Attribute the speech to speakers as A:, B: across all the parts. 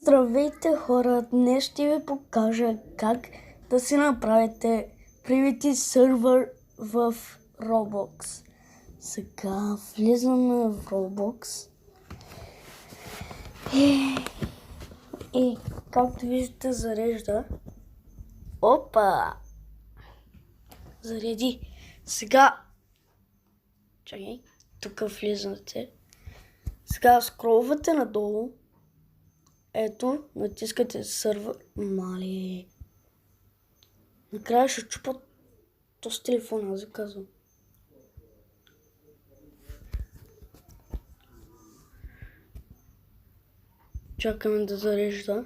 A: Здравейте хора, днес ще ви покажа как да си направите привати сервер в Roblox. Сега влизаме в Roblox и както виждате зарежда. Опа! Зареди. Сега чакай, тук влизате. Сега скролвате надолу. Ето, натискате сервер. Мали. Накрая ще чупат този телефон, аз ви казвам. Чакаме да зарежда.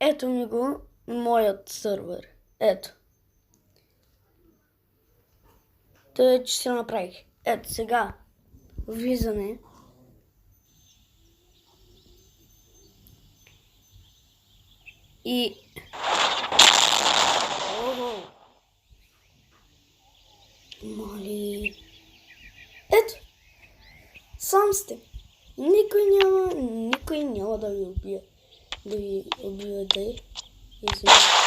A: Ето ми го моят сервер. Ето. Тъй, че си направих. Ето сега. Влизане. И... Мали... Ето! Сам сте! Никой няма да ви убие. Да ви убие, извинявайте.